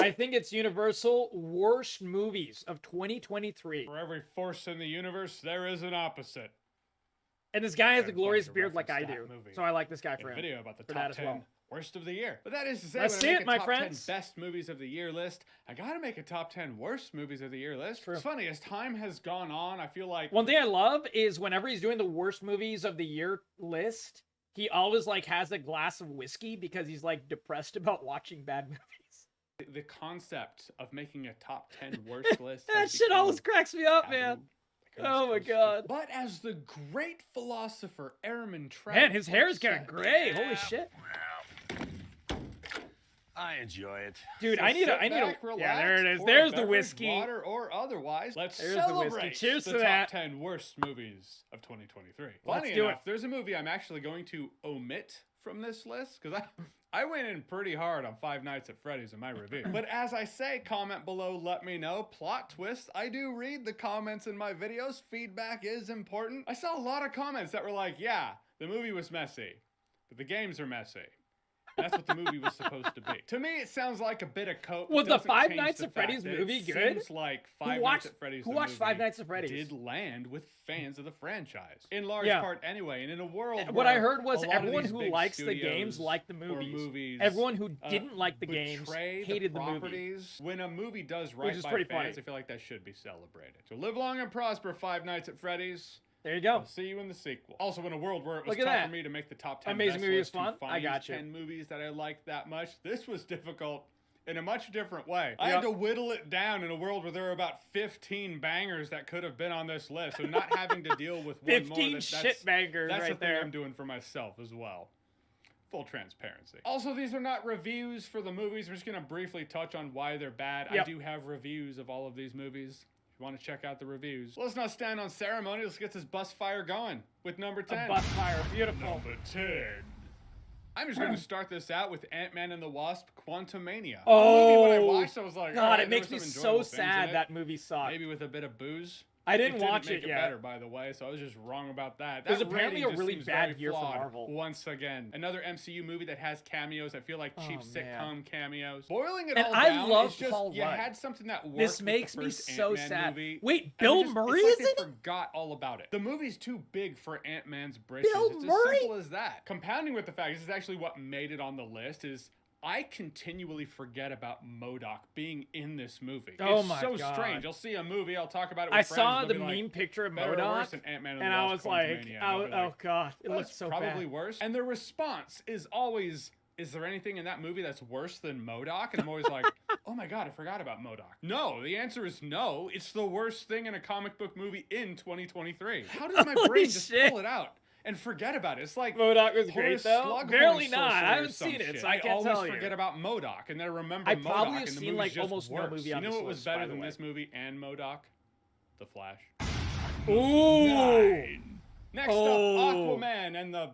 I think it's Universal Worst Movies of 2023. For every force in the universe, there is an opposite. And this guy has a Very glorious funny to beard like I reference do. that movie So I like this guy In for a him. video about the For top that as 10 well. worst of the year. But that is to say, That's when I it, make my a top friends. 10 best movies of the year list, I gotta make a top 10 worst movies of the year list. True. It's funny, as time has gone on, I feel like... One thing I love is whenever he's doing the worst movies of the year list, he always like has a glass of whiskey because he's like depressed about watching bad movies. The concept of making a top 10 worst list That has shit become always cracks me up, taboo, man. like it was Oh my supposed to. God. But as the great philosopher Airman Trout Man, his hair's once getting said, gray. Holy shit. I enjoy it. Dude, So I need sit a back, yeah, there it relax, is. pour a There's the beverage, whiskey. water or otherwise. Let's There's the celebrate whiskey. Cheers the to top that. 10 worst movies of 2023. Let's Funny do enough, it. there's a movie I'm actually going to omit from this list because I went in pretty hard on Five Nights at Freddy's in my review. But as I say, comment below, let me know. Plot twist, I do read the comments in my videos. Feedback is important. I saw a lot of comments that were like, yeah, the movie was messy, but the games are messy. That's what the movie was supposed to be. To me, it sounds like a bit of coke. Was the Doesn't Five change Nights the at fact Freddy's that movie it good? Seems like Five watched- Nights at Freddy's. who the watched Five movie Nights at Freddy's? Did land with fans of the franchise in large Yeah. part anyway. And in a world What I where heard was a lot of everyone these who big likes the games studios liked the or movies. Everyone who didn't like the games betray hated the movie. properties. When a movie does right is by pretty fans, funny. I feel like that should be celebrated. So live long and prosper, Five Nights at Freddy's. There you go. I'll see you in the sequel. Also, in a world where it was Look at tough that. for me to make the top 10 Amazing best Movie list was fun. to I find got you. 10 movies that I liked that much, this was difficult in a much different way. I had Yep. to whittle it down in a world where there were about 15 bangers that could have been on this list, so not having to deal with one 15 more. shit bangers That's right the thing there. I'm doing for myself as well. Full transparency. Also, these are not reviews for the movies. I'm just going to briefly touch on why they're bad. Yep. I do have reviews of all of these movies. If you want to check out the reviews. Let's not stand on ceremony. Let's get this bus fire going with number 10. A bus fire. Beautiful. Number 10. I'm just going to start this out with Ant-Man and the Wasp: Quantumania. Oh, The movie, when I watched, I was like, God, alright, it there makes were me some so enjoyable things in sad it. that movie sucked. Maybe with a bit of booze. I didn't watch make it it yet. better, by the way, so I was just wrong about that. It was That apparently rating a just really seems bad very year for flawed Marvel. Once again, another MCU movie that has cameos. I feel like cheap Oh, sitcom man. cameos. Boiling it And all I down, love it's just Paul you Rudd. had something that worked. This with makes the me first so Ant-Man sad. Movie, Wait, and Bill it's just- Murray it's is like they in it? forgot all about it. The movie's too big for Ant-Man's britches. Bill It's Murray? as simple as that. Compounding with the fact, this is actually what made it on the list, is I continually forget about MODOK being in this movie. Oh It's my so God. strange. I'll see a movie, I'll talk about it with I friends, saw they'll the be like, meme picture of better or worse MODOK, than Ant-Man and I the was Wasp: like, Quantumania. And I'll be oh God, it well, looks it's so probably bad. worse. And the response is always, is there anything in that movie that's worse than MODOK? And I'm always like, oh my God, I forgot about MODOK. No, the answer is no. It's the worst thing in a comic book movie in 2023. How does my brain just shit. pull it out and forget about it? It's like MODOK was great Horace though. Slughorn Barely not. sorcery I or haven't some seen it, shit. so I can't always tell you. forget about MODOK, and then I remember I MODOK, probably and have the seen, movie's like, just almost no worse. movie You on know this what was list, better by the than way. this movie and MODOK? The Flash. Ooh. Next up, Oh. Aquaman and the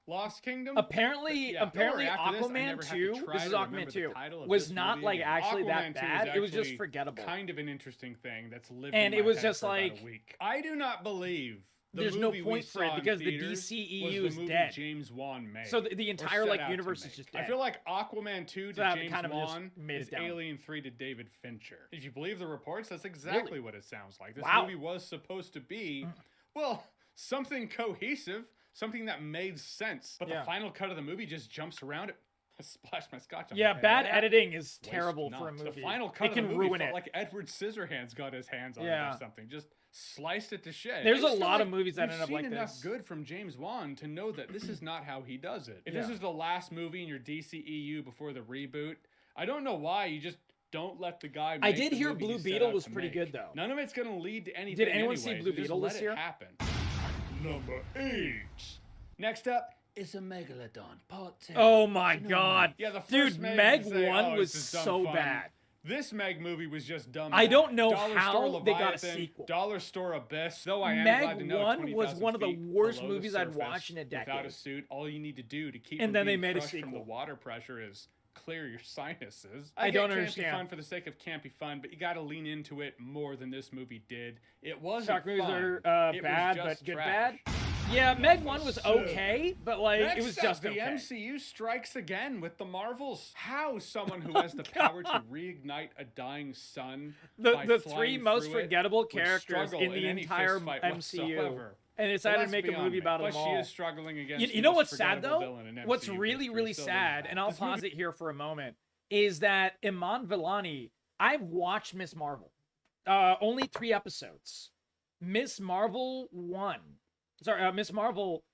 Lost Kingdom. Apparently, Yeah, don't worry, after this, I Aquaman never have to 2, try this is to remember Aquaman the 2, title of was this not movie like again. actually Aquaman that 2 is bad. It was just actually forgettable. Kind of an interesting thing that's lived And in it my was head just for about like- a week. I do not believe the There's no movie we point for it saw in because the theaters DCEU was is the movie dead. James Wan made. So the or entire set like out to universe is make. just dead. I feel like Aquaman 2 to So that James kind of just Wan made it is down. Alien 3 to David Fincher. If you believe the reports, that's exactly what it sounds like. This Wow. movie was supposed to be, well, something cohesive, something that made sense. But Yeah. the final cut of the movie just jumps around it. I splashed my scotch on Yeah, my bad head. editing is Waste terrible for a not. movie. The final cut It of can the movie ruin felt it. like Edward Scissorhands got his hands on it Yeah. or something. Just sliced it to shit. There's I just a feel lot of like movies that we've end up seen like enough this. good from James Wan to know that this is not how he does it. If this Yeah. is the last movie in your DCEU before the reboot, I don't know why you just don't let the guy make I did the hear movie Blue he set Beetle out was to pretty make. good, though. None of it's going to lead to anything anyone see anyways. Blue Just Beetle let this it year? happen. Number 8. Next up is a Megalodon Part 2. Oh my You know God. Yeah, the first Dude, Meg, Meg you say, 1 oh, was it's just dumb so fun. bad. This Meg movie was just dumb. I bad. don't know Dollar how Store they got a Leviathan, sequel. Dollar Store Abyss. Though I am Meg glad to know 1 was 20,000 one of the feet worst below the movies I'd surface, watched in a Without a decade. suit, all you need to do to keep And from then they being made a crushed from the sequel. water pressure is clear your sinuses. I get don't campy understand. fun for the sake of campy fun, but you got to lean into it more than this movie did. It wasn't Shark movies fun. are It was bad, just but good trash. bad. Yeah, Meg 1 was okay, but like Next it was up, just the okay. MCU strikes again with the Marvels. How someone who has the power to reignite a dying sun by The flying three most through it forgettable would characters struggle in the any entire fistfight MCU, whatsoever. and they Well, decided to that's make a beyond movie me. about But them she all. is struggling against You the know most what's sad forgettable though? villain in What's MCU really history, really so there's sad, that. and I'll This movie- pause it here for a moment, is that Iman Vellani. I've watched Miss Marvel, only 3 episodes. Miss Marvel 1. Sorry, Miss Marvel.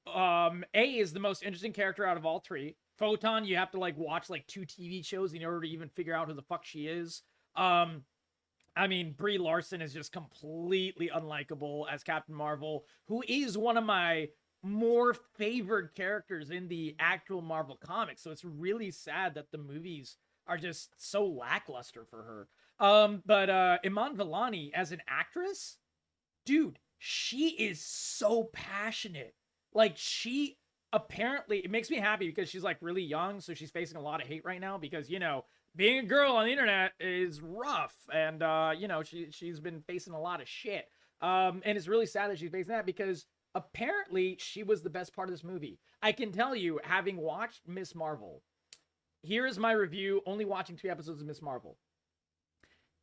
A is the most interesting character out of all 3. Photon, you have to like watch like 2 TV shows in order to even figure out who the fuck she is. I mean, Brie Larson is just completely unlikable as Captain Marvel, who is one of my more favored characters in the actual Marvel comics. So it's really sad that the movies are just so lackluster for her. But Iman Vellani as an actress, dude, she is so passionate. Like she apparently, it makes me happy because she's like really young, so she's facing a lot of hate right now because, you know, being a girl on the internet is rough, and you know, she's been facing a lot of shit. And it's really sad that she's facing that because apparently she was the best part of this movie. I can tell you, having watched Miss Marvel, here is my review, only watching 3 episodes of Miss Marvel.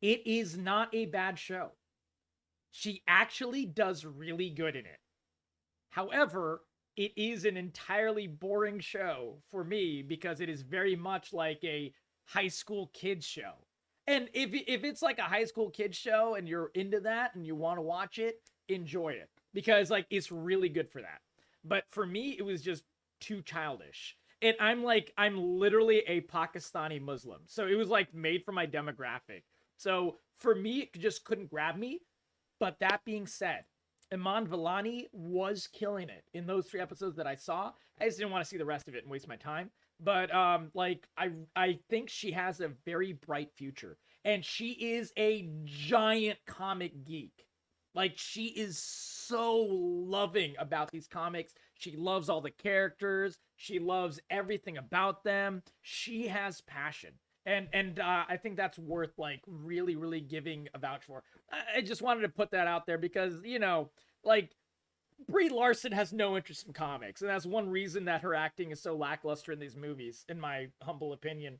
It is not a bad show. She actually does really good in it. However, it is an entirely boring show for me because it is very much like a high school kids show. And if it's like a high school kids show and you're into that and you want to watch it, enjoy it because like it's really good for that. But for me, it was just too childish. And I'm literally a Pakistani Muslim. So it was like made for my demographic. So for me, it just couldn't grab me. But that being said, Iman Vellani was killing it in those 3 episodes that I saw. I just didn't want to see the rest of it and waste my time. But like I think she has a very bright future, and she is a giant comic geek. Like she is so loving about these comics. She loves all the characters. She loves everything about them. She has passion. And I think that's worth like really, really giving a vouch for. I just wanted to put that out there because, you know, like Brie Larson has no interest in comics, and that's one reason that her acting is so lackluster in these movies, in my humble opinion.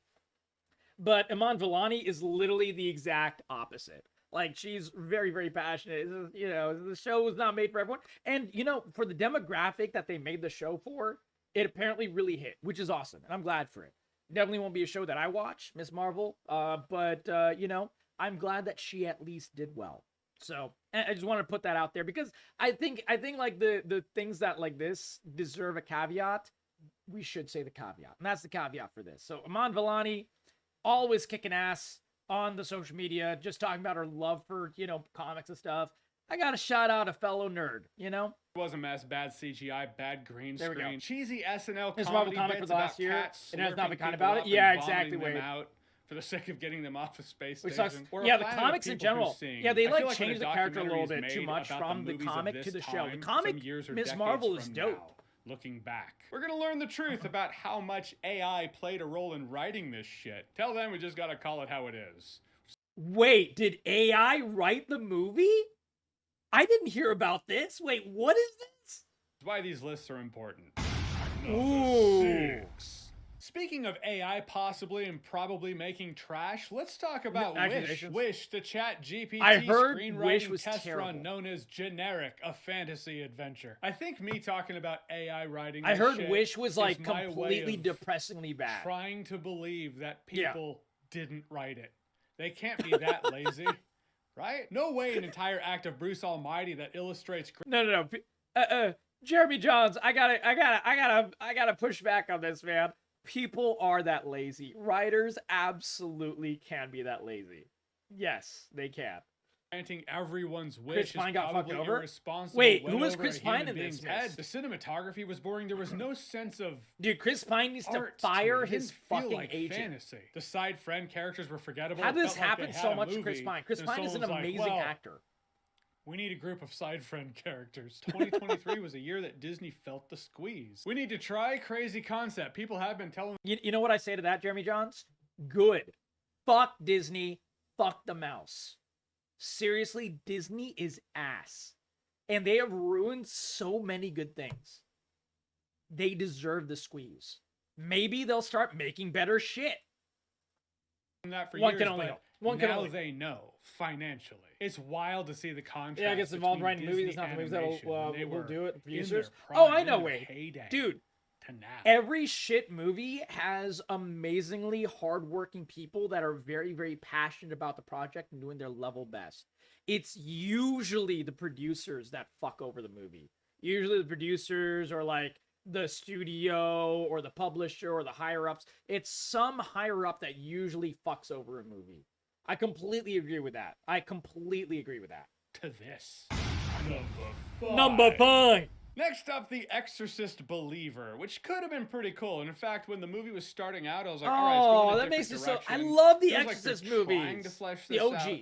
But Iman Vellani is literally the exact opposite. Like she's very, very passionate. You know, the show was not made for everyone, and you know, for the demographic that they made the show for, it apparently really hit, which is awesome, and I'm glad for it. Definitely won't be a show that I watch, Miss Marvel. But you know, I'm glad that she at least did well. So I just want to put that out there because I think like the things that like this deserve a caveat. We should say the caveat, and that's the caveat for this. So Iman Vellani, always kicking ass on the social media, just talking about her love for, you know, comics and stuff. I gotta shout out a fellow nerd, you know? It was a mess, bad CGI, bad green There we go. screen, cheesy SNL His comedy Marvel comic bits for the last about year, cats and it has not been slurping kind people about it. up Yeah, and exactly, vomiting them wait. out for the sake of getting them off a space Which station. sucks. Or a Yeah, the planet of comics in people who general. sing. Yeah, they I feel like when changed the character a little bit too much from the comic to the show. The comic, Miss Marvel is dope. Looking back, we're gonna learn the truth about how much AI played a role in writing this shit. Tell them we just gotta call it how it is. Wait, did AI write the movie? I didn't hear about this. Wait, what is this? That's why these lists are important. Ooh. 6. Speaking of AI possibly and probably making trash, let's talk about Wish, the chat GPT I heard screenwriting Wish was test terrible. run known as Generic, a fantasy adventure. I think me talking about AI writing I heard shit Wish was like is my way completely of depressingly bad. trying to believe that people didn't write it. They can't be that lazy. Right? No way an entire act of Bruce Almighty that illustrates No. Jeremy Jahns, I gotta push back on this, man. People are that lazy. Writers absolutely can be that lazy. Yes, they can. granting everyone's wish Chris Pine is got fucked probably over? irresponsible. Wait, went who was over Chris a Pine human in this being's head. mess? The cinematography was boring. There was no sense of Dude, Chris Pine needs to art fire me. It his didn't feel fucking like agent. fantasy. The side friend characters were forgettable. How It did this felt like happen they had so a much to Chris movie, Pine? Chris and Pine is an someone was like, amazing well, actor. We need a group of side friend characters. 2023 was a year that Disney felt the squeeze. We need to try crazy concept. People have been telling You know what I say to that, Jeremy Jahns? Good. Fuck Disney. Fuck the mouse. Seriously, Disney is ass. and they have ruined so many good things. They deserve the squeeze. Maybe they'll start making better shit. That for One years, can only but hope. One can now only they know financially. It's wild to see the contrast. Yeah, I guess involved between writing movies. It's Disney not the movies that'll animation when they will were do it. The in producers. their Oh, prime, I in know. their Wait, heyday, dude. to now. Every shit movie has amazingly hardworking people that are very, very passionate about the project and doing their level best. It's usually the producers that fuck over the movie. Usually the producers or like the studio or the publisher or the higher ups. It's some higher up that usually fucks over a movie. I completely agree with that. I completely agree with that. To this. Number 5. Number 5. Next up, The Exorcist Believer, which could have been pretty cool. And in fact, when the movie was starting out, I was like, all right, it's going in a that makes it different so. I direction. love the Feels like Exorcist they're trying movies. to flesh The this OG. out.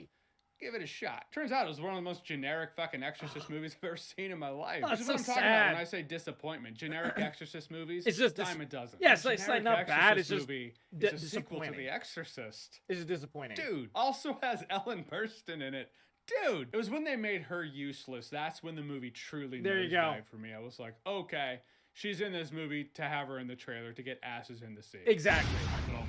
Give it a shot. Turns out it was one of the most generic fucking Exorcist movies I've ever seen in my life. Oh, This it's is what so I'm talking about sad. when I say disappointment. Generic Exorcist movies. It's just dime a dozen. yeah, A it's like generic not bad, it's Exorcist just movie di- is a sequel to disappointing. The Exorcist. This is disappointing. Dude, also has Ellen Burstyn in it. Dude, it was when they made her useless. That's when the movie truly There you go. nosedived for me. I was like, okay, she's in this movie to have her in the trailer to get asses in the seat. Exactly.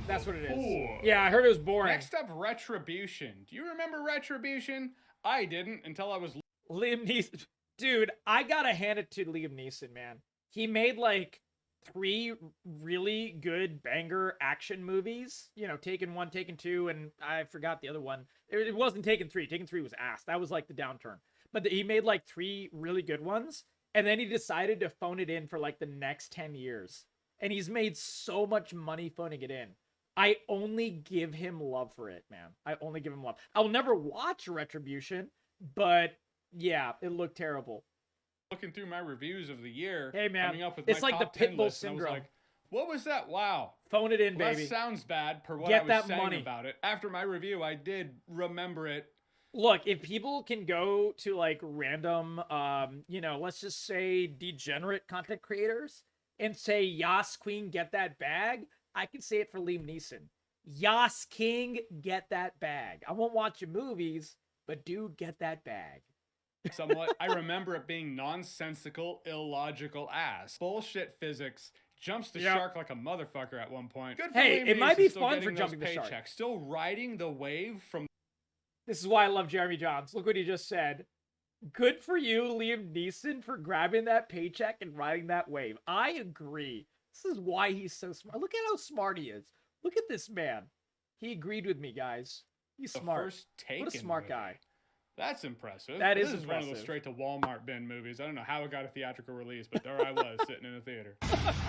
That's what it is. 4. Yeah, I heard it was boring. Next up, Retribution. Do you remember Retribution? I didn't until I was Liam Neeson. Dude, I gotta hand it to Liam Neeson, man. He made like 3 really good banger action movies. You know, Taken 1, Taken 2, and I forgot the other one. It wasn't Taken 3. Taken 3 was ass. That was like the downturn. But he made like 3 really good ones, and then he decided to phone it in for like the next 10 years. And he's made so much money phoning it in. I only give him love for it, man. I only give him love. I'll never watch Retribution, but yeah, it looked terrible. looking through my reviews of the year. Hey, man, Coming up with it's my like the top 10 Pitbull list, and I was syndrome. like, what was that? Wow. Phone it in, Well, baby. that sounds bad per what Get I was that saying money. about it. After my review, I did remember it. Look, if people can go to like random, let's just say degenerate content creators and say, Yas Queen, get that bag, I can say it for Liam Neeson. Yas King, get that bag. I won't watch your movies, but dude, get that bag. Somewhat. I remember it being nonsensical, illogical ass. Bullshit physics. Jumps the Yep. shark like a motherfucker at one point. Good for Hey, Liam it might Neeson, be still fun getting for jumping those the shark. paychecks, still riding the wave from This is why I love Jeremy Jahns. Look what he just said. Good for you, Liam Neeson, for grabbing that paycheck and riding that wave. I agree. This is why he's so smart. Look at how smart he is. Look at this man. He agreed with me, guys. He's the smart. first Taken What a smart movie. guy. That's impressive. That This is is one of those impressive. straight to Walmart bin movies. I don't know how it got a theatrical release, but there I was sitting in a theater.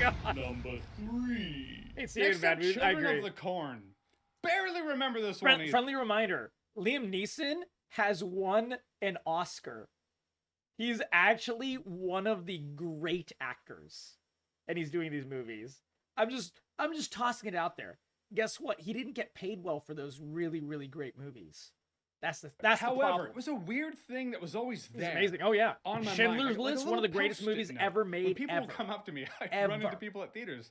God. Number 3. Ain't seen any Next bad up, movies. I Children agree. of the Corn. Barely remember this one either. Friendly reminder. Liam Neeson has won an Oscar. He's actually one of the great actors. And he's doing these movies. I'm just tossing it out there. Guess what? He didn't get paid well for those really, really great movies. That's the However, problem. it was a weird thing that was always It's there. amazing. Oh yeah. On my Schindler's mind. Like a List, one of the little greatest Post-it movies note. ever When made. people ever. come up to me, I run into Ever. people at theaters.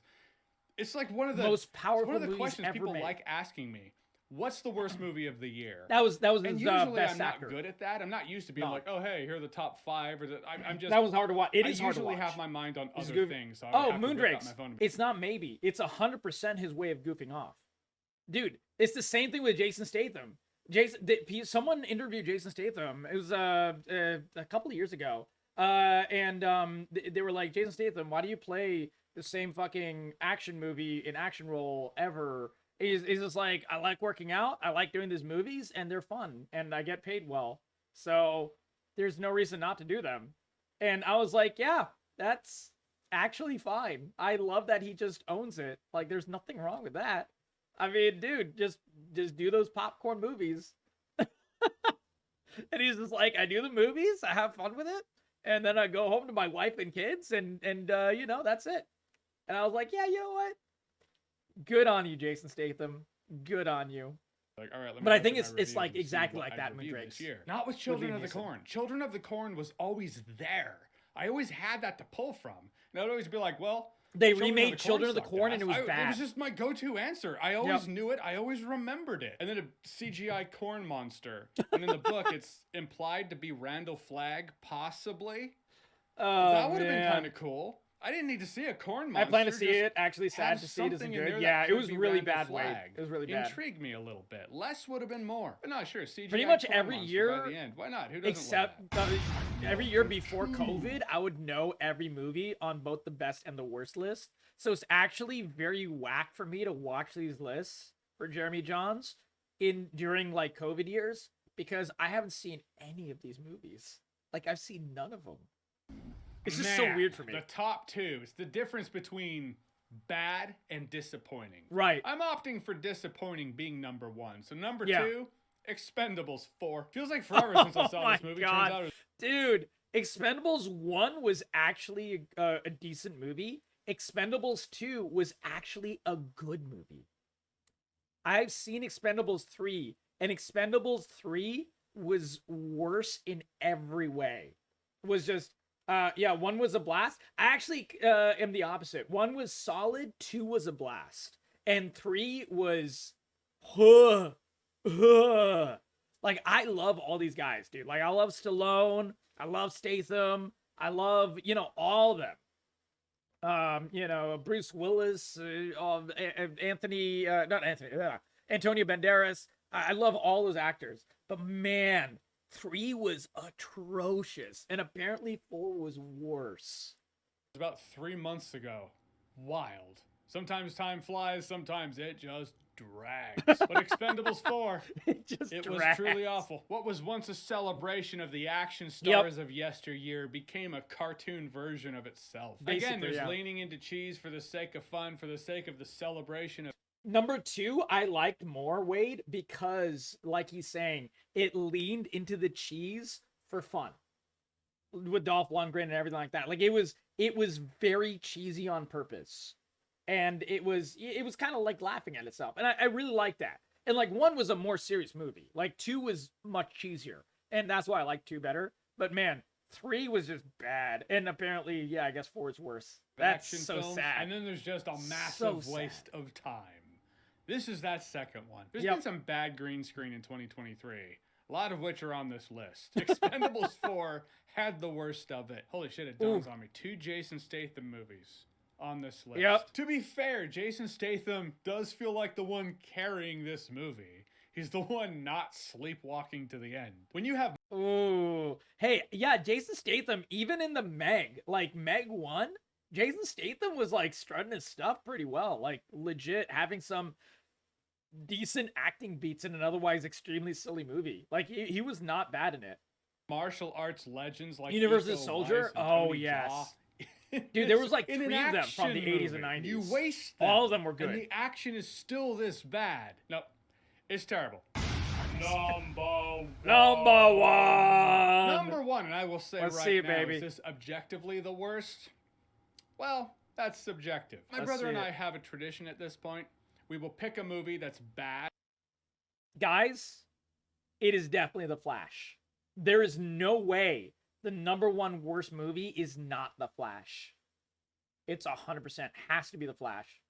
It's like one of the Most it's powerful one of the movies questions ever people made. like asking me. What's the worst movie of the year? That was and his usually best I'm not actor. good at that. I'm not used to being No. like, oh hey, here are the top 5. Or I'm just. That was hard to watch. It is I hard to usually watch. have my mind on It's other good. things. So I would Oh, have to whip out Moondrakes. my phone. It's not maybe. It's 100% his way of goofing off. Dude, it's the same thing with Jason Statham. Someone interviewed Jason Statham. It was a couple of years ago. They were like, Jason Statham, why do you play the same fucking action movie in action role ever? He's just like, I like working out. I like doing these movies, and they're fun, and I get paid well. So there's no reason not to do them. And I was like, yeah, that's actually fine. I love that he just owns it. Like, there's nothing wrong with that. I mean, dude, just do those popcorn movies. And he's just like, I do the movies, I have fun with it, and then I go home to my wife and kids, and that's it. And I was like, yeah, you know what? Good on you, Jason Statham. Good on you. Like, all right, let me But I go think through my it's like reviews and see exactly what like I that in reviewed Moondrakes. this year. Not with Children Liam of the Neeson. Corn. Children of the Corn was always there. I always had that to pull from. And I'd always be like, well, They Children remade Children of the sucked Corn, ass. and it was It bad. was just my go-to answer. I always knew it. I always remembered it. And then a CGI corn monster. And in the book, it's implied to be Randall Flagg, possibly. Oh, That would have been man. kind of cool. I didn't need to see a corn monster. I plan to see just it. Actually, sad have to see it isn't something in good. there Yeah, that it could was be really Randall bad. Flagg. It was really bad. Intrigued me a little bit. Less would have been more. But no, sure, CGI Pretty much corn every monster year, by the end. Why not? Who doesn't except love every year before COVID, I would know every movie on both the best and the worst list. So it's actually very whack for me to watch these lists for Jeremy Jahns during like COVID years because I haven't seen any of these movies. Like I've seen none of them. It's just so weird for me. The top two. It's the difference between bad and disappointing. Right. I'm opting for disappointing being number one. So number Yeah. two, Expendables 4. Feels like forever since I saw this movie. God. Turns out it was Dude, Expendables 1 was actually a decent movie. Expendables 2 was actually a good movie. I've seen Expendables 3, and Expendables 3 was worse in every way. It was just, yeah, 1 was a blast. I actually am the opposite. 1 was solid, 2 was a blast, and 3 was, like, I love all these guys, dude. Like, I love Stallone, I love Statham, I love, all of them. Bruce Willis, Antonio Banderas. I love all those actors. But man, 3 was atrocious. And apparently 4 was worse. about 3 months ago. Wild. Sometimes time flies, sometimes it just drags. But Expendables 4, it was truly awful. What was once a celebration of the action stars of yesteryear became a cartoon version of itself. Again, there's leaning into cheese for the sake of fun, for the sake of the celebration of... Number 2, I liked more, Wade, because, like he's saying, it leaned into the cheese for fun. With Dolph Lundgren and everything like that. Like, it was very cheesy on purpose. And it was kind of like laughing at itself. And I really like that. And like 1 was a more serious movie. Like 2 was much cheesier. And that's why I like 2 better. But man, 3 was just bad. And apparently, yeah, I guess 4 is worse. That's so sad. And then there's just a massive waste of time. This is that second one. There's been some bad green screen in 2023. A lot of which are on this list. Expendables 4 had the worst of it. Holy shit, it dawns on me. 2 Jason Statham movies on this list. To be fair, Jason Statham does feel like the one carrying this movie. He's the one not sleepwalking to the end. When you have... Ooh. Hey, yeah, Jason Statham, even in the Meg, like Meg 1, Jason Statham was like strutting his stuff pretty well. Like legit having some decent acting beats in an otherwise extremely silly movie. Like he was not bad in it. Martial arts legends like Universal Soldier? Oh, yes. Dude, there was like 3 of them from the 80s and 90s. You waste them. All of them were good. And the action is still this bad. No, it's terrible. Number one, and I will say now, is this objectively the worst? Well, that's subjective. My brother and I have a tradition at this point. We will pick a movie that's bad. Guys, it is definitely The Flash. There is no way the number 1 worst movie is not The Flash. It's 100%. Has to be The Flash.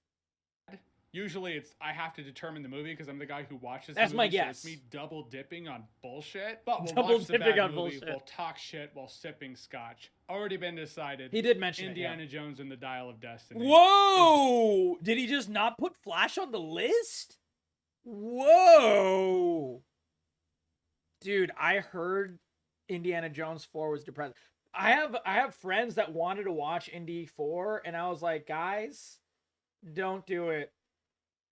Usually I have to determine the movie because I'm the guy who watches That's the my movie. guess. So it's me double dipping on bullshit. But we'll Double watch the dipping bad on movie. bullshit. We'll talk shit while sipping scotch. Already been decided. He did mention Indiana Jones and the Dial of Destiny. Whoa! Did he just not put Flash on the list? Whoa! Dude, I heard Indiana Jones 4 was depressing. I have friends that wanted to watch Indy 4, and I was like, guys, don't do it.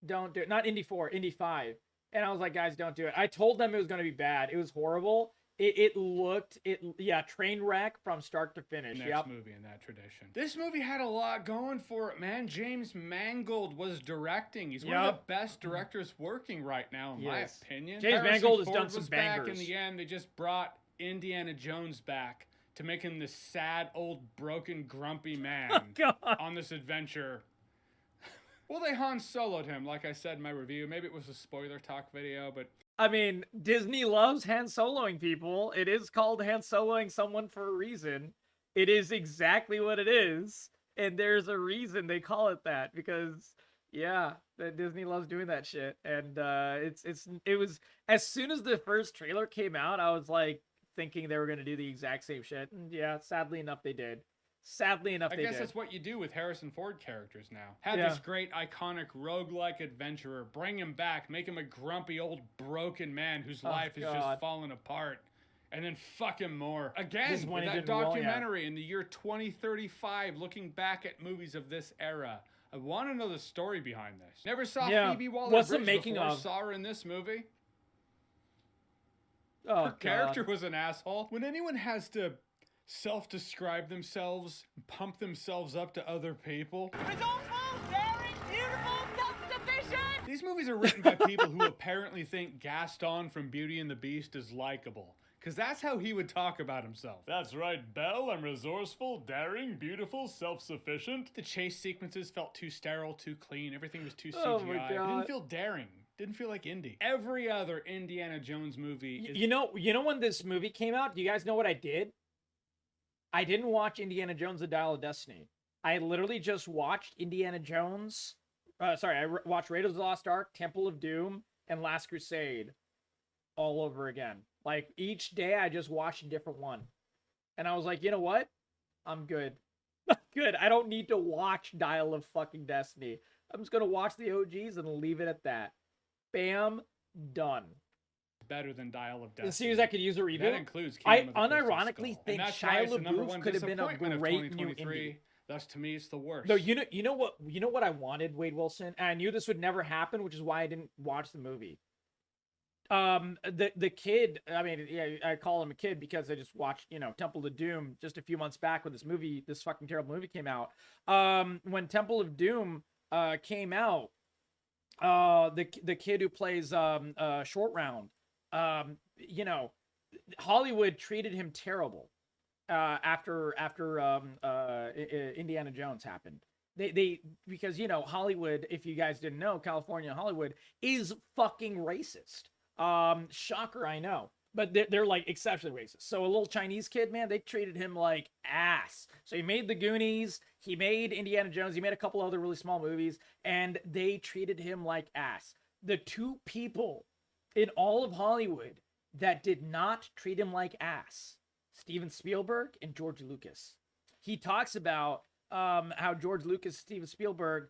Don't do it. Not Indy 4, Indy 5. And I was like, guys, don't do it. I told them it was going to be bad. It was horrible. It looked, train wreck from start to finish. Next movie in that tradition. This movie had a lot going for it, man. James Mangold was directing. He's one of the best directors working right now, in my opinion. James Mangold has done some bangers. Back in the end, they just brought Indiana Jones back to make him this sad, old, broken, grumpy man on this adventure. Well, they Han Solo'd him, like I said in my review. Maybe it was a spoiler talk video, but... I mean, Disney loves Han Soloing people. It is called Han Soloing someone for a reason. It is exactly what it is. And there's a reason they call it that, because yeah, that Disney loves doing that shit. And it was, as soon as the first trailer came out, I was like thinking they were gonna do the exact same shit. And yeah, sadly enough they did. Sadly enough I they guess did. that's what you do with Harrison Ford characters now. Have Yeah. this great iconic roguelike adventurer, bring him back, make him a grumpy old broken man whose Oh, life is God. just falling apart. And then fuck him more. Again, This is when with it that did well, yeah. documentary in the year 2035, looking back at movies of this era. I want to know the story behind this. Never saw Yeah. Phoebe What's Waller-Bridge the making before. of? Saw her in this movie. Oh, Her character was an asshole. When anyone has to self-describe themselves, pump themselves up to other people. Resourceful, daring, beautiful, self-sufficient. These movies are written by people who apparently think Gaston from Beauty and the Beast is likable. Because that's how he would talk about himself. That's right, Belle. I'm resourceful, daring, beautiful, self-sufficient. The chase sequences felt too sterile, too clean. Everything was too CGI. Oh my It God. didn't feel daring. Didn't feel like indie. Every other Indiana Jones movie is... You know when this movie came out, do you guys know what I did? I didn't watch Indiana Jones: The Dial of Destiny. I literally just watched Indiana Jones. Watched Raiders of the Lost Ark, Temple of Doom, and Last Crusade all over again. Like, each day I just watched a different one. And I was like, you know what? I'm good. I'm good. I don't need to watch Dial of fucking Destiny. I'm just going to watch the OGs and leave it at that. Bam. Done. better than Dial of Destiny. The series I could use a reboot. That includes I Kingdom of the Crystal unironically Skull. think And that's Shia why it's the number LaBeouf one could have been a disappointment of great new 2023. indie. Thus, to me, it's the worst. No, you know what I wanted, Wade Wilson, and I knew this would never happen, which is why I didn't watch the movie. The kid, I mean, yeah, I call him a kid because I just watched, Temple of Doom just a few months back when this fucking terrible movie came out. When Temple of Doom came out, the kid who plays Short Round, Hollywood treated him terrible after Indiana Jones happened. They because Hollywood, if you guys didn't know, California Hollywood is fucking racist. Shocker, I know, but they're like exceptionally racist. So a little Chinese kid, man, they treated him like ass. So he made The Goonies, he made Indiana Jones, he made a couple other really small movies, and they treated him like ass. The two people in all of Hollywood that did not treat him like ass, Steven Spielberg and George Lucas. He talks about how George Lucas, Steven Spielberg,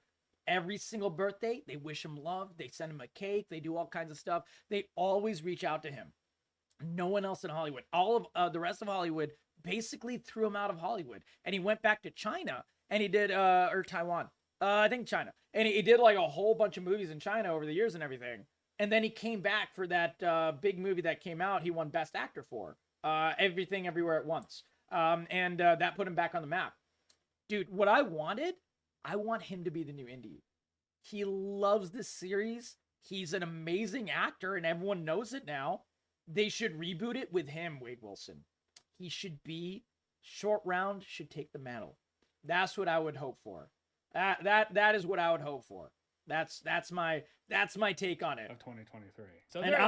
every single birthday, they wish him love, they send him a cake, they do all kinds of stuff. They always reach out to him. No one else in Hollywood. All of the rest of Hollywood basically threw him out of Hollywood. And he went back to China and he did, or Taiwan, I think China. And he did like a whole bunch of movies in China over the years and everything. And then he came back for that big movie that came out. He won Best Actor for Everything Everywhere at Once. And that put him back on the map. Dude, what I want him to be the new Indy. He loves this series. He's an amazing actor, and everyone knows it now. They should reboot it with him, Wade Wilson. He should be Short Round, should take the mantle. That's what I would hope for. That is what I would hope for. That's my take on it. Of 2023. So And there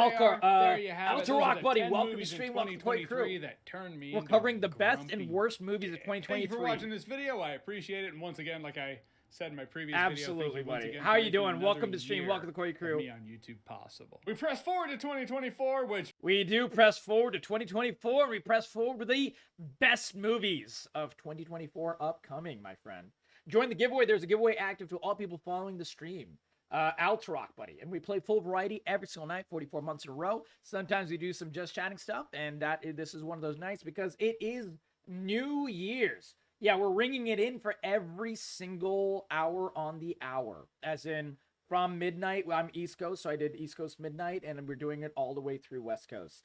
you have it. Alter Those are Rock the Buddy, 10 welcome to movies in stream, welcome to Toy Crew. 2023 that turned me We're into covering a the best and grumpy worst movies of dick. Thank you 2023. for watching this video. I appreciate it. And once again, like I said in my previous Absolutely, video, thank you once buddy. again How for you making doing? another Welcome to stream. year Welcome to the Toy of Crew. me on YouTube possible. We press forward to 2024, which We do press forward to 2024. We press forward with the best movies of 2024 upcoming, my friend. Join the giveaway. There's a giveaway active to all people following the stream. Alter Rock Buddy. And we play full variety every single night, 44 months in a row. Sometimes we do some just chatting stuff, and this is one of those nights because it is New Year's. Yeah, we're ringing it in for every single hour on the hour. As in, from midnight, I'm East Coast, so I did East Coast midnight, and we're doing it all the way through West Coast.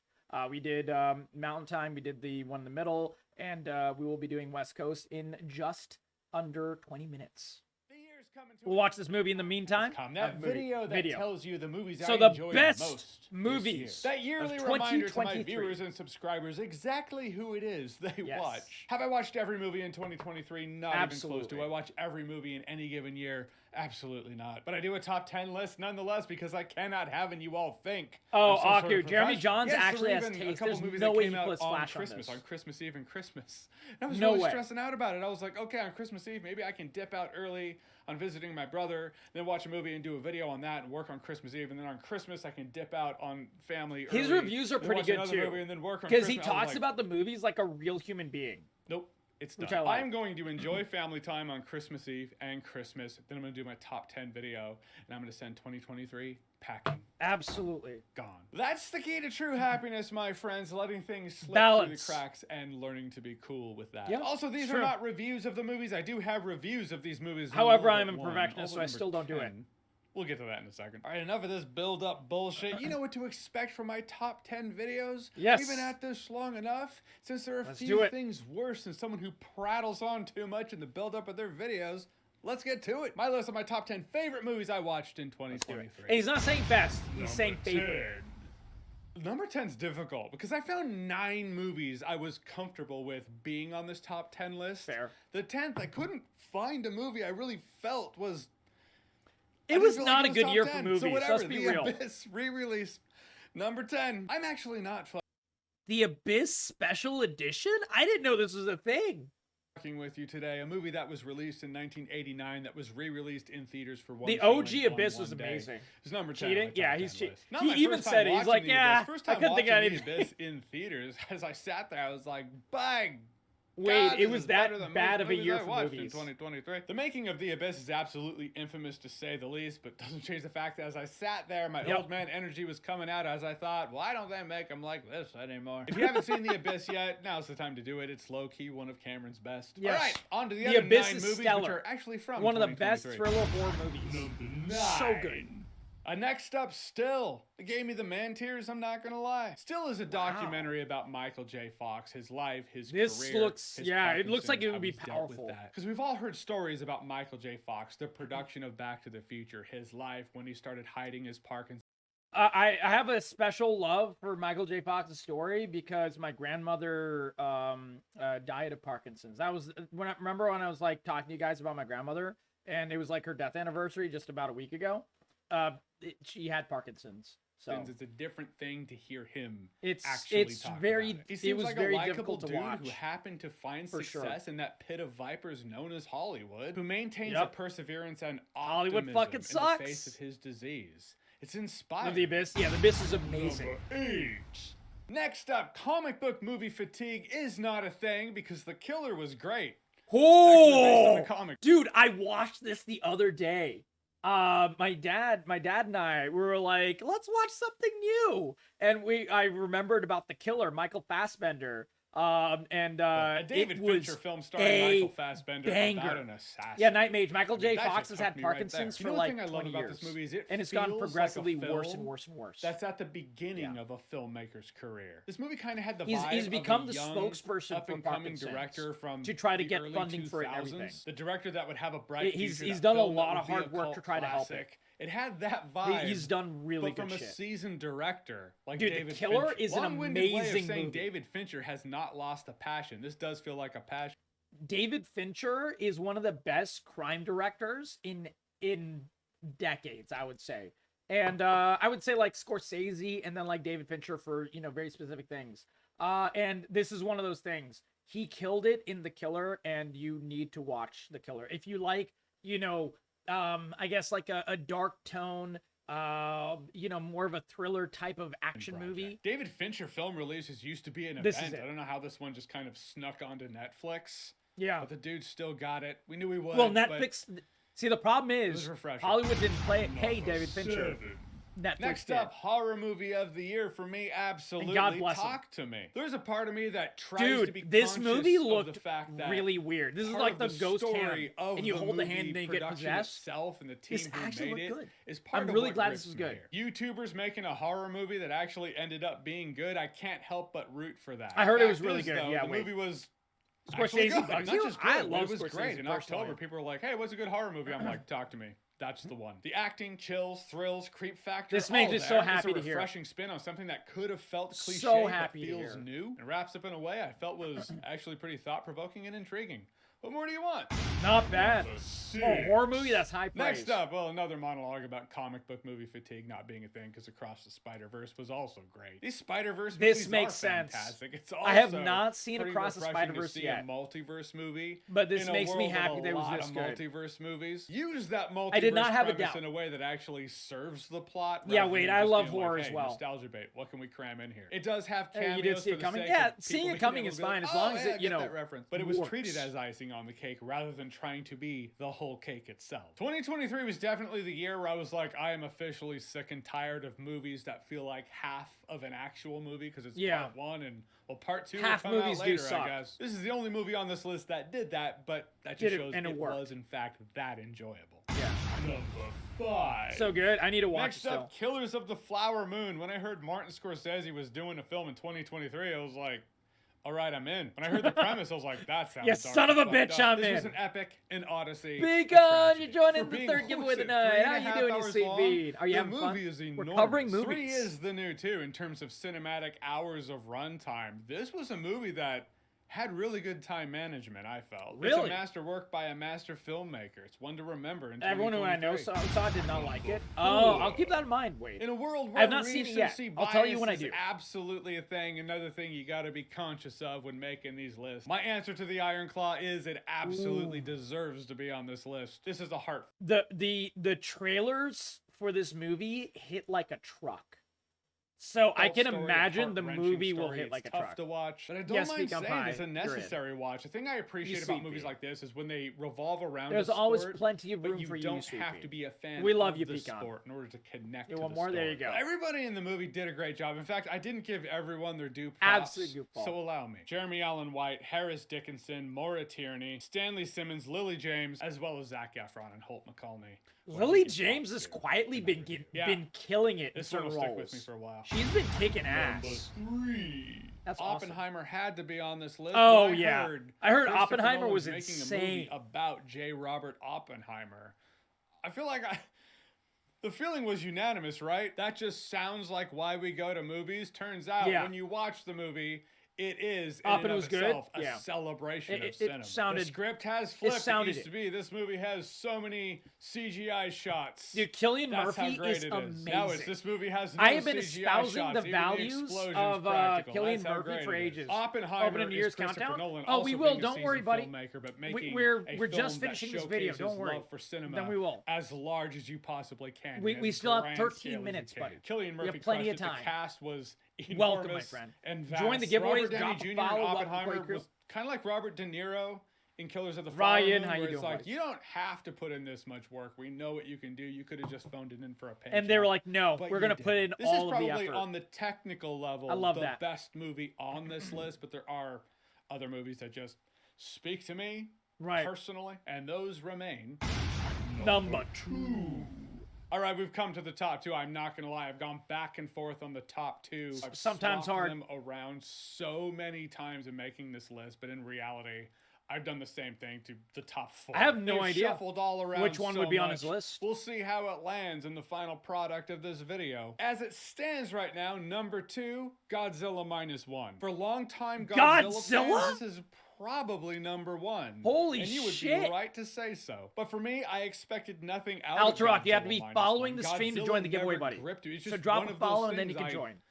We did Mountain Time, we did the one in the middle, and we will be doing West Coast in just under 20 minutes. the year's coming to We'll watch this movie in the meantime. That video that tells you the movies So I the enjoyed best most movies this year. That yearly of reminder to my 2023. viewers and subscribers exactly who it is they Yes. watch. Have I watched every movie in 2023? Not even close Absolutely. to. I watch every movie in any given year. Absolutely not. But I do a top 10 list nonetheless because I cannot have and you all think. Oh, I'm some sort Aku, of Jeremy professional. Jahns Yes, there actually were has even a taste. couple There's movies no that way came he out puts on Flash on Christmas, this. on Christmas Eve and Christmas. And I was No really way. stressing out about it. I was like, okay, on Christmas Eve, maybe I can dip out early on visiting my brother, then watch a movie and do a video on that and work on Christmas Eve. And then on Christmas, I can dip out on family early. His reviews are then pretty watch good another too. movie and then work on Because he Christmas. I was talks like, about the movies like a real human being. Nope. It's Which done. I like. I'm going to enjoy family time on Christmas Eve and Christmas. Then I'm going to do my top 10 video, and I'm going to send 2023 packing. Absolutely. Gone. That's the key to true happiness, my friends. Letting things slip Balance. through the cracks and learning to be cool with that. Yeah, also, these it's are true. not reviews of the movies. I do have reviews of these movies. However, All I'm but a one. perfectionist, All so I but still number don't do it. 10. We'll get to that in a second. All right, enough of this build-up bullshit. You know what to expect from my top 10 videos? Yes. We've been at this long enough, since there are Let's do few it. things worse than someone who prattles on too much in the build-up of their videos. Let's get to it. My list of my top 10 favorite movies I watched in 2023. And he's not saying best. He's saying favorite. Number 10's difficult because I found 9 movies I was comfortable with being on this top 10 list. Fair. The 10th, I couldn't find a movie I really felt was... It was not a good year for movies. So whatever, Let's be The real. Abyss re-release. Number 10. I'm actually not The Abyss Special Edition? I didn't know this was a thing. fucking with you today. A movie that was released in 1989 that was re-released in theaters for one The showing OG on Abyss one was day. amazing. It's number 10. Cheating? on my top Yeah, 10 he's cheating. list. Not He my even first said time it. He's watching like, The yeah, Abyss. First I time couldn't think of watching anything. The Abyss in theaters. As I sat there, I was like, bang. Wait, God, it this was is that better than bad most of a movies year I for watched movies. in 2023. The making of The Abyss is absolutely infamous to say the least, but doesn't change the fact that as I sat there, my Yep. old man energy was coming out as I thought, why don't they make them like this anymore? If you haven't seen The Abyss yet, now's the time to do it. It's low-key one of Cameron's best. Yes. All right, on to the The other Abyss 9 is movies, stellar. which are actually from One of the best 2023. thriller horror movies. So good. Next up, Still. It gave me the man tears, I'm not gonna lie. Still is a documentary about Michael J. Fox, his life, his This career. looks- his yeah, it looks like it Parkinson's, would be how he's dealt with powerful. that. Because we've all heard stories about Michael J. Fox, the production of Back to the Future, his life when he started hiding his Parkinson's. I have a special love for Michael J. Fox's story because my grandmother died of Parkinson's. That was remember when I was like talking to you guys about my grandmother, and it was like her death anniversary just about a week ago. She had Parkinson's, so It's a different thing to hear him it's actually talk very about it. He it seems was like very a likable difficult to dude watch. who happened to find For sure. success in that pit of vipers known as Hollywood, who maintains Yep. a perseverance and Hollywood optimism fucking in the sucks. face of his disease. It's Of inspiring. The Abyss, yeah, The Abyss is amazing. Next up, comic book movie fatigue is not a thing because The Killer was great. Oh, based on the comic. dude, I watched this the other day. My dad and I we were like, let's watch something new, and I remembered about The Killer, Michael Fassbender. A David it was Fincher film starring a Michael Fassbender banger. about an assassin. Yeah, Night Mage. Michael J. That Fox shit has had took me right there. Parkinson's You for know the like thing I love 20 about years, this movie is it and it's gotten feels like a progressively worse and film worse and worse. That's at the beginning Yeah. of a filmmaker's career. This movie kind of had the He's vibe become of a the young, spokesperson for up-and-coming Parkinson's director from to try to the get early funding for it and 2000s. everything. The director that would have a bright He's future. done that a film lot that of would be hard a work cult to try to help it. classic. It had that vibe. He's done really but from good a shit. seasoned director like Dude, The David Killer Fincher. is an Long-winded way of amazing saying movie. David Fincher has not lost a passion. This does feel like a passion. David Fincher is one of the best crime directors in decades, I would say. And I would say like Scorsese and then like David Fincher for, very specific things. And this is one of those things. He killed it in The Killer, and you need to watch The Killer. If you like, I guess like a dark tone, more of a thriller type of action Project. movie. David Fincher film releases used to be an This event. is it. I don't know how this one just kind of snuck onto Netflix. Yeah. But the dude still got it. We knew he would. Well, but Netflix. See, the problem it is was refreshing. Hollywood didn't pay David Fincher. Netflix Next did. up, horror movie of the year for me, absolutely. God bless him. Talk to me. There's a part of me that tries to be Dude, this conscious movie of looked the fact that really weird. This is part like of the ghost story hand, of and you hold the movie hand and then you get production possessed. itself and the team This who actually made looked it good. is part I'm of really what glad grips this is me good. here. YouTubers making a horror movie that actually ended up being good. I can't help but root for that. I heard it Fact was really is, good. though, Yeah, the wait. movie was Scorsese actually good. bugs Not you? just good, I but love it was Scorsese great. In personally. October, people were like, "Hey, what's a good horror movie?" I'm like, "Talk to me." That's the one. The acting, chills, thrills, creep factor. This makes all me so there. happy it's to a hear. refreshing spin on something that could have felt cliche, So but happy to feels hear. new. And wraps up in a way I felt was actually pretty thought-provoking and intriguing. What more do you want? Not bad. That's a For a six. horror movie, that's high praise. Next up, well, another monologue about comic book movie fatigue not being a thing because Across the Spider-Verse was also great. These Spider-Verse This movies makes are sense. fantastic. It's I have also not seen pretty Across the refreshing to Spider-Verse see yet. a multiverse movie. But this in a makes me world happy with that a it was lot this of good. multiverse movies. Use that multiverse I did not have a premise doubt. in a way that actually serves the plot. Yeah, rather wait, than I just love being like, horror as hey, well. Nostalgia bait. What can we cram in here? It does have Hey, cameos you did see for it the coming? sake Yeah, of seeing people it being coming able is to be like, fine, as "Oh, long as yeah, it, I you get know, that reference." But it was works. treated as icing on the cake rather than trying to be the whole cake itself. 2023 was definitely the year where I was like, I am officially sick and tired of movies that feel like half of an actual movie because it's Yeah. part one and well, part two Half will come movies out do later, suck. I guess. This is the only movie on this list that did that, but that Did just it, shows and it worked. was in fact that enjoyable. Yeah. Number 5. So good. I need to watch Next it still. up, Killers of the Flower Moon. When I heard Martin Scorsese was doing a film in 2023, I was like, all right, I'm in. When I heard the premise, I was like, that sounds You dark son of and a fucked bitch, up. I'm This in. was an epic, an odyssey. Big a on, tragedy. you're joining For the being third giveaway hosted tonight. 3.5 How you doing, you hours sweet long, bead? Are you the having fun? movie is enormous. We're covering 3 movies. is the new 2 in terms of cinematic hours of runtime. This was a movie that had really good time management, I felt. It's Really? a masterwork by a master filmmaker. It's one to remember in Everyone who I know 2023. saw did not like it. Oh, I'll keep that in mind. Wait. In a world I where have not seen it yet. recency I'll tell you bias when I is do. absolutely a thing, another thing you got to be conscious of when making these lists. My answer to the Iron Claw is it absolutely deserves to be on this list. This is a heart. The trailers for this movie hit like a truck. So I can Story, imagine the heart-wrenching movie will story. hit like It's a tough truck. to watch, but I don't Yes, mind speak on saying pie. it's a You're in. necessary watch. The thing I appreciate You about sweet movies pea. like this is when they revolve around. There's a always sport, plenty of but room you for you, don't sweet have pea. to be a fan. We love of you, the pecan. sport in order to connect. You to want the more? There story. you go. Everybody in the movie did a great job. In fact, I didn't give everyone their due props. Absolute goofball. So allow me. Jeremy Allen White, Harris Dickinson, Maura Tierney, Stanley Simmons, Lily James, as well as Zac Efron and Holt McCallney. Lily James has quietly been Yeah. been killing it in This one certain will stick roles. with me for a while. She's been kicking Number ass. 3. That's awesome. Oppenheimer had to be on this list. Oh, When yeah. heard I heard Christopher Oppenheimer Nolan's was making a insane. movie about J. Robert Oppenheimer. I feel like the feeling was unanimous, right? That just sounds like why we go to movies. Turns out Yeah. when you watch the movie, it is in Oppen and of was good? itself a Yeah. celebration It- of it cinema. sounded- the script has flipped. It sounded used to be this movie has so many CGI shots. Dude, Cillian That's how Murphy great is it amazing. Now it's this movie has no I have been CGI espousing shots, the even values explosions of practical. Cillian That's how Murphy great for it is. ages. Oppenheimer Opening is year's Christopher countdown? Nolan Oh, we also will. being a Don't worry, seasoned buddy. filmmaker, but making We're a just film that finishing this video. showcases Don't worry. love for cinema Then we will. as large as you possibly can. We- and we as still have grand 13 scale as you minutes, can. buddy. Cillian We have Murphy plenty of crushed it. time. The cast was enormous Welcome, my friend. and vast. Join the giveaways, Robert Downey drop a Jr. in follow, love the Oppenheimer Quaker. was kind of like Robert De Niro in Killers of the Flower Ryan, Moon, how you where it's doing, like, buddy? you don't have to put in this much work. We know what you can do. You could have just phoned it in for a paycheck. And they were like, no, But we're you going to put in didn't. This all is of the probably effort. on the technical level I love the that. best movie on this list, but there are other movies that just speak to me Right. personally, and those remain. Number 2. All right, we've come to the top 2. I'm not gonna lie, I've gone back and forth on the top 2. I've Sometimes swapped hard. them around so many times in making this list, but in reality, I've done the same thing to the top 4. I have no They've idea shuffled all around which one so would be on much. his list. We'll see how it lands in the final product of this video. As it stands right now, number 2, Godzilla -1. For longtime Godzilla Godzilla? fans, this is probably number 1. Holy and you would shit. be right to say so. But for me, I expected nothing out Altarock, of you have to Godzilla be -1. following the stream to join the giveaway, Godzilla buddy. never gripped you. It's So just drop one a of those follow and then you things can I join.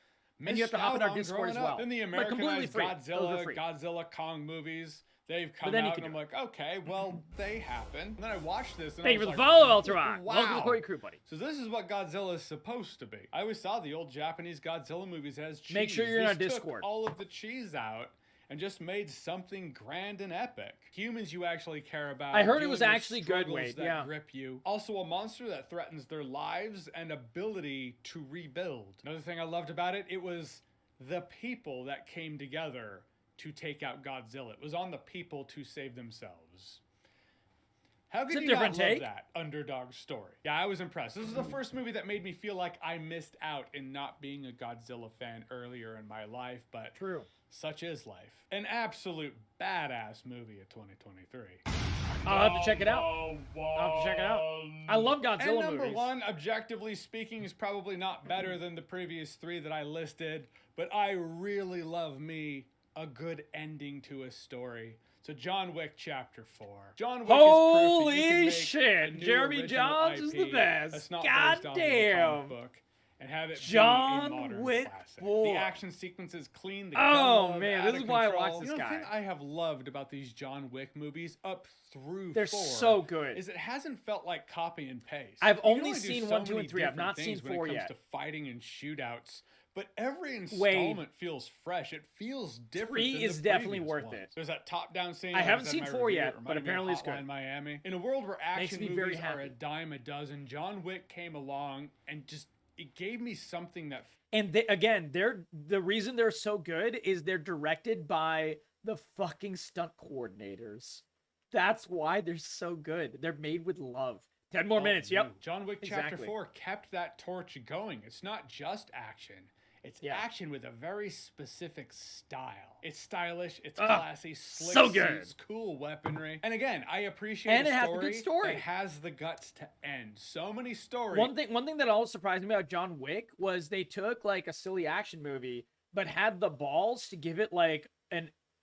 And you have to missed hop in out our on Discord growing as up. well. Then the But completely Americanized free. Those are Godzilla, free. Godzilla Kong movies, they've come then you out, can and I'm do like, okay, well, they happen. And then I watched this, and Thank I you for was the like, follow, Altarock. wow. Welcome to the Corey Crew, buddy. So this is what Godzilla is supposed to be. I always saw the old Japanese Godzilla movies as cheese. Make sure you're in our This took Discord. all of the cheese out and just made something grand and epic. Humans you actually care about. I heard it dealing was with actually good, struggles Wade, that yeah. grip you. Also a monster that threatens their lives and ability to rebuild. Another thing I loved about it, it was the people that came together to take out Godzilla. It was on the people to save themselves. How It's could a you not different love take. that underdog story? Yeah, I was impressed. This is the first movie that made me feel like I missed out in not being a Godzilla fan earlier in my life, but True. such is life. An absolute badass movie of 2023. I'll have to check it out. I'll have to check it out. I love And Godzilla number movies. 1, objectively speaking, is probably not better than the previous 3 that I listed, but I really love me a good ending to a story. So John Wick Chapter 4. John Wick Holy is proof that you can make shit, a new Jeremy original Jahns is the IP best. That's not God based off of a damn. comic book and have it John be a modern Wick classic. 4. The action sequence is clean. The Oh, gun love, man, out this of is why I control. watch this The guy. thing I have loved about these John Wick movies up through They're 4 so good. is it hasn't felt like copy and paste. I've You can only do seen so 1, 2, many and 3. I've different not seen things when 4 it comes yet. to fighting and shootouts. But every Wade. installment feels fresh. It feels different. 3 than is the definitely previous worth ones. it. There's that top-down scene. I like haven't said seen in my 4 review, yet, it but reminded me of apparently it's good. Hotline Miami. In a world where action me very movies are a happy. dime a dozen, John Wick came along and just it gave me something that And again, the reason they're so good is they're directed by the fucking stunt coordinators. That's why they're so good. They're made with love. 10 more minutes. Yep. no. John Wick Chapter Exactly. 4 kept that torch going. It's not just action. It's Yeah. action with a very specific style. It's stylish, it's Ugh, classy, slick so good. suits, cool weaponry. And again, I appreciate And a it has a good story. that has the guts to end. So many stories. One thing that always surprised me about John Wick was they took like a silly action movie, but had the balls to give it like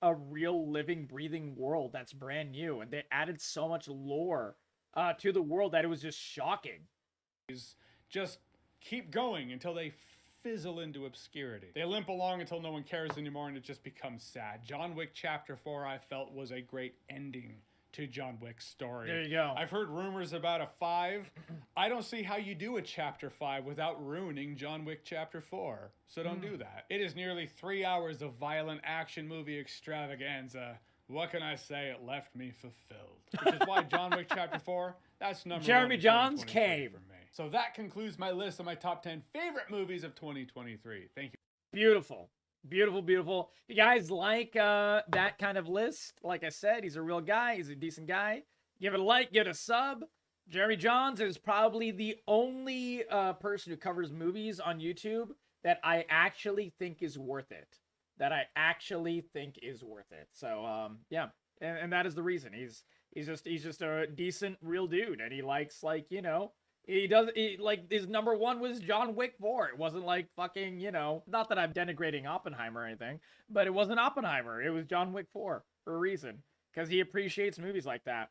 a real living, breathing world that's brand new, and they added so much lore to the world that it was just shocking. Just keep going until they fizzle into obscurity. They limp along until no one cares anymore and it just becomes sad. John Wick Chapter 4 I felt was a great ending to John Wick's story. There you go. I've heard rumors about a 5. I don't see how you do a Chapter 5 without ruining John Wick Chapter 4. So don't do that. It is nearly 3 hours of violent action movie extravaganza. What can I say? It left me fulfilled. Which is why John Wick Chapter 4, that's number Jeremy 1 in Jahns 2023 came. for me. So that concludes my list of my top 10 favorite movies of 2023. Thank you. Beautiful. Beautiful, beautiful. If you guys like that kind of list, like I said, he's a real guy. He's a decent guy. Give it a like, give it a sub. Jeremy Jahns is probably the only person who covers movies on YouTube that I actually think is worth it. So, yeah. And that is the reason. He's just a decent, real dude. And he likes, like, you know, like, his number 1 was John Wick 4. It wasn't like fucking, you know, not that I'm denigrating Oppenheimer or anything, but it wasn't Oppenheimer. It was John Wick 4 for a reason. Because he appreciates movies like that.